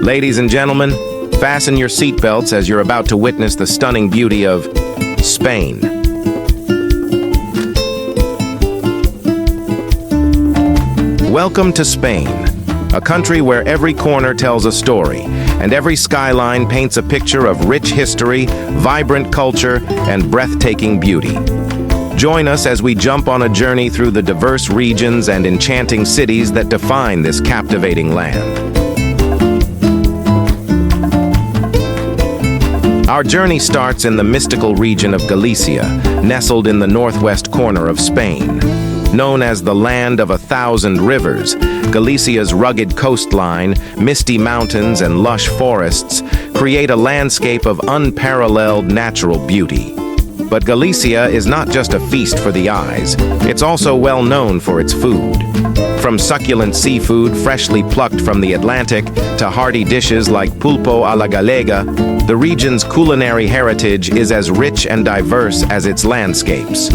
Ladies and gentlemen, fasten your seatbelts as you're about to witness the stunning beauty of Spain. Welcome to Spain, a country where every corner tells a story, and every skyline paints a picture of rich history, vibrant culture, and breathtaking beauty. Join us as we jump on a journey through the diverse regions and enchanting cities that define this captivating land. Our journey starts in the mystical region of Galicia, nestled in the northwest corner of Spain. Known as the Land of 1,000 Rivers, Galicia's rugged coastline, misty mountains, and lush forests create a landscape of unparalleled natural beauty. But Galicia is not just a feast for the eyes, it's also well known for its food. From succulent seafood freshly plucked from the Atlantic to hearty dishes like pulpo a la gallega, the region's culinary heritage is as rich and diverse as its landscapes.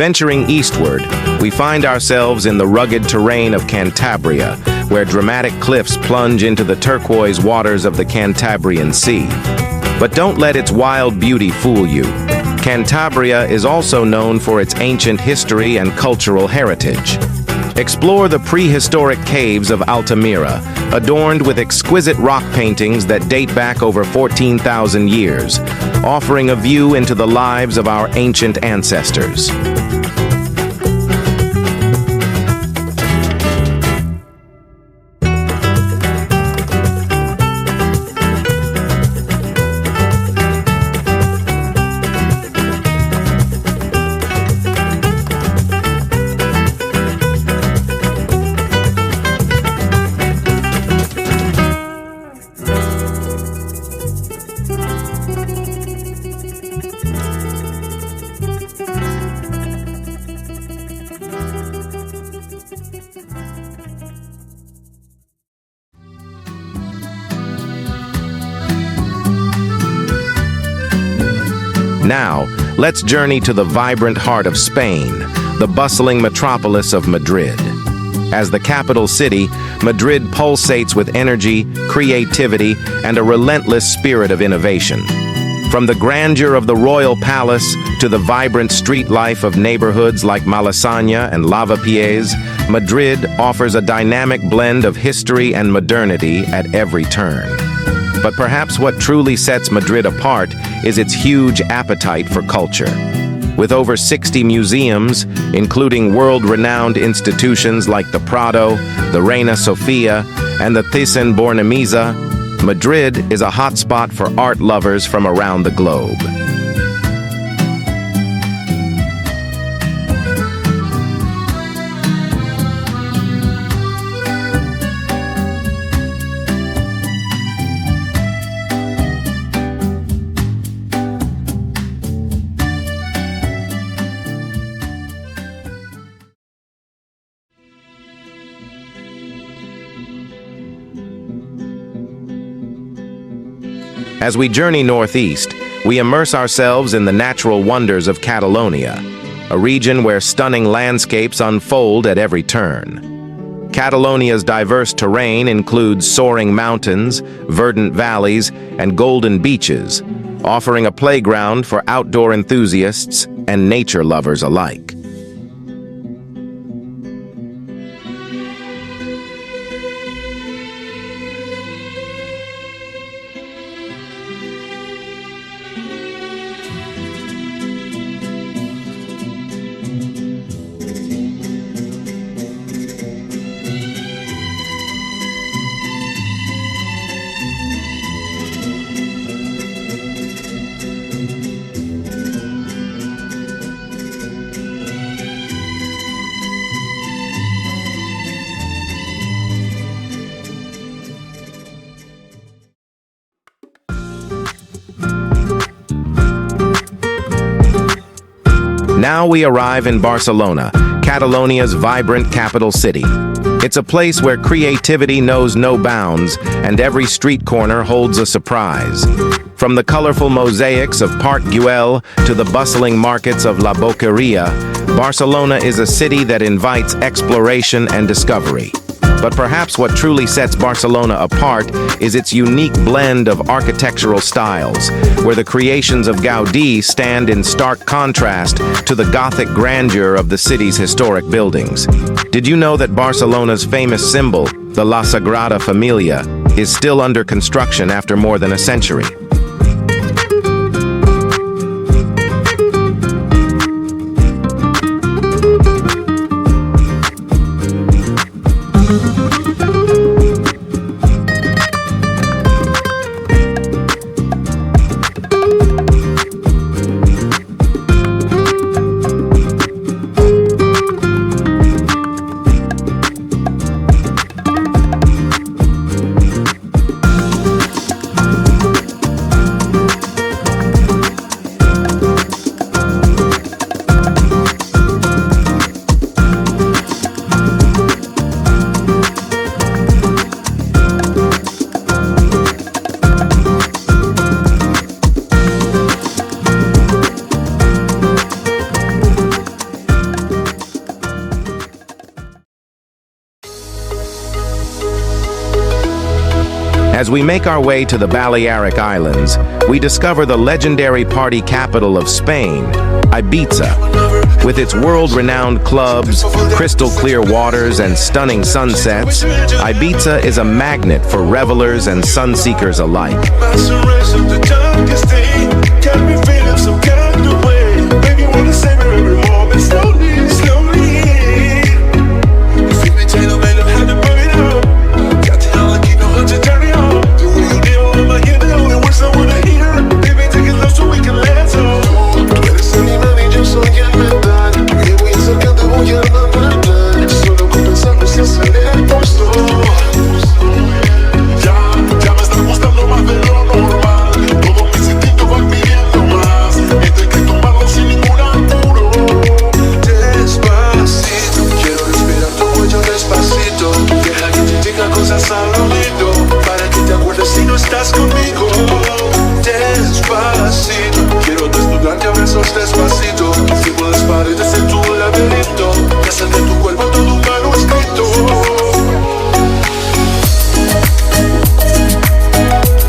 Venturing eastward, we find ourselves in the rugged terrain of Cantabria, where dramatic cliffs plunge into the turquoise waters of the Cantabrian Sea. But don't let its wild beauty fool you. Cantabria is also known for its ancient history and cultural heritage. Explore the prehistoric caves of Altamira, adorned with exquisite rock paintings that date back over 14,000 years, offering a view into the lives of our ancient ancestors. Now, let's journey to the vibrant heart of Spain, the bustling metropolis of Madrid. As the capital city, Madrid pulsates with energy, creativity, and a relentless spirit of innovation. From the grandeur of the royal palace to the vibrant street life of neighborhoods like Malasaña and Lavapiés, Madrid offers a dynamic blend of history and modernity at every turn. But perhaps what truly sets Madrid apart is its huge appetite for culture. With over 60 museums, including world-renowned institutions like the Prado, the Reina Sofia, and the Thyssen-Bornemisza, Madrid is a hotspot for art lovers from around the globe. As we journey northeast, we immerse ourselves in the natural wonders of Catalonia, a region where stunning landscapes unfold at every turn. Catalonia's diverse terrain includes soaring mountains, verdant valleys, and golden beaches, offering a playground for outdoor enthusiasts and nature lovers alike. Now we arrive in Barcelona, Catalonia's vibrant capital city. It's a place where creativity knows no bounds, and every street corner holds a surprise. From the colorful mosaics of Park Güell to the bustling markets of La Boqueria, Barcelona is a city that invites exploration and discovery. But perhaps what truly sets Barcelona apart is its unique blend of architectural styles, where the creations of Gaudí stand in stark contrast to the Gothic grandeur of the city's historic buildings. Did you know that Barcelona's famous symbol, the La Sagrada Familia, is still under construction after more than a century? As we make our way to the Balearic Islands, we discover the legendary party capital of Spain, Ibiza. With its world-renowned clubs, crystal-clear waters, and stunning sunsets, Ibiza is a magnet for revelers and sun-seekers alike.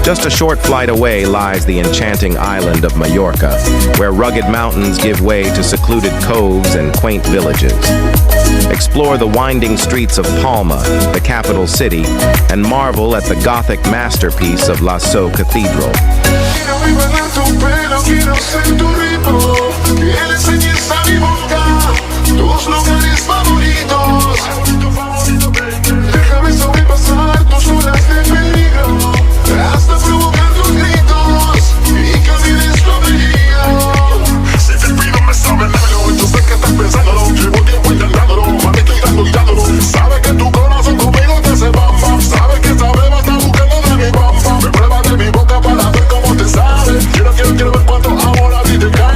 Just a short flight away lies the enchanting island of Mallorca, where rugged mountains give way to secluded coves and quaint villages. Explore the winding streets of Palma, the capital city, and marvel at the Gothic masterpiece of La So Cathedral. Quiero ver cuánto amor a ti te cae.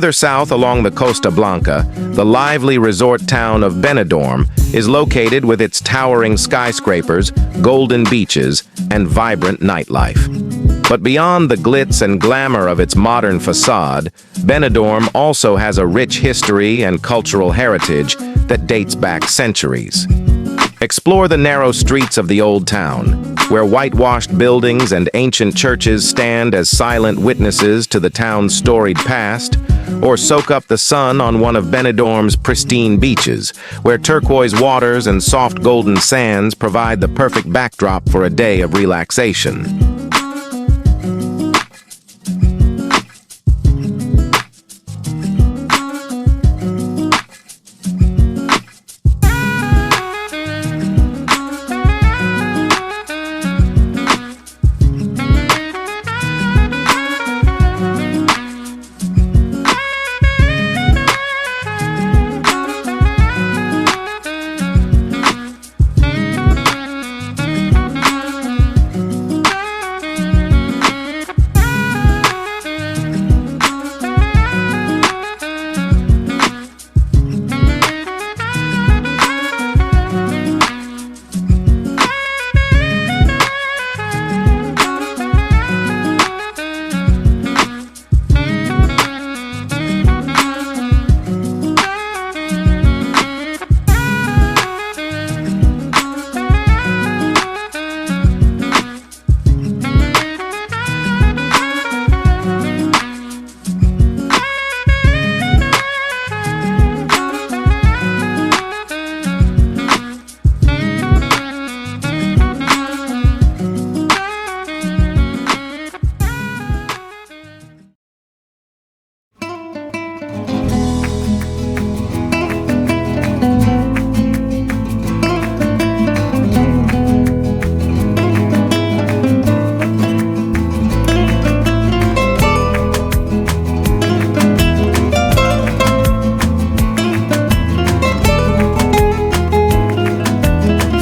Further south along the Costa Blanca, the lively resort town of Benidorm is located with its towering skyscrapers, golden beaches, and vibrant nightlife. But beyond the glitz and glamour of its modern facade, Benidorm also has a rich history and cultural heritage that dates back centuries. Explore the narrow streets of the old town, where whitewashed buildings and ancient churches stand as silent witnesses to the town's storied past, or soak up the sun on one of Benidorm's pristine beaches, where turquoise waters and soft golden sands provide the perfect backdrop for a day of relaxation.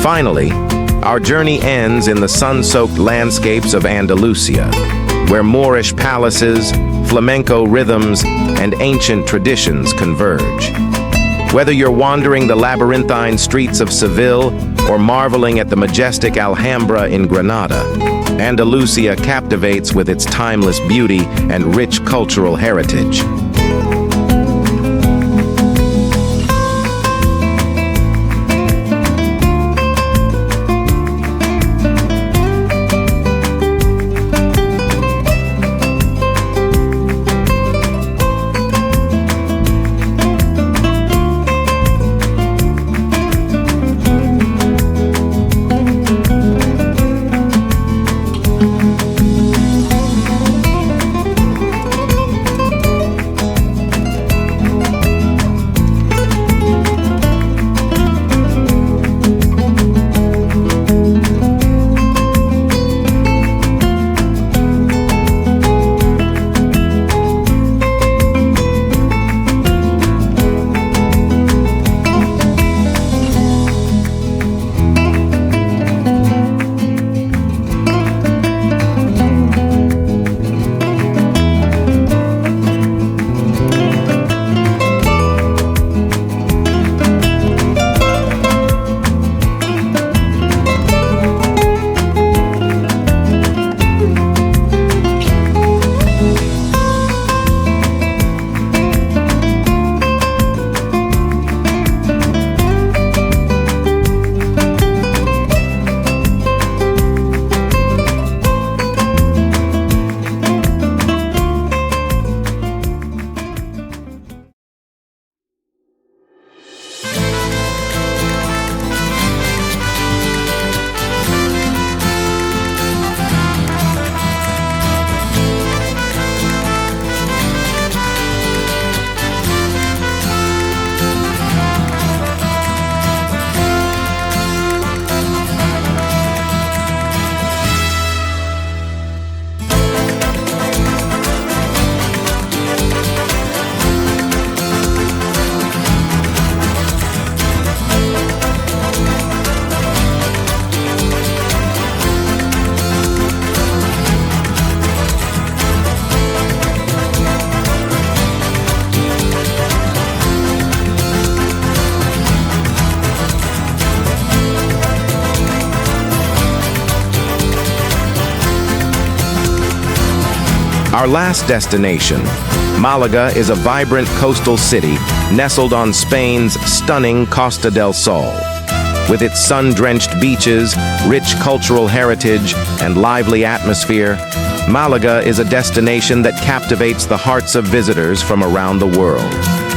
Finally, our journey ends in the sun-soaked landscapes of Andalusia, where Moorish palaces, flamenco rhythms, and ancient traditions converge. Whether you're wandering the labyrinthine streets of Seville or marveling at the majestic Alhambra in Granada, Andalusia captivates with its timeless beauty and rich cultural heritage. Our last destination, Malaga, is a vibrant coastal city nestled on Spain's stunning Costa del Sol. With its sun-drenched beaches, rich cultural heritage, and lively atmosphere, Malaga is a destination that captivates the hearts of visitors from around the world.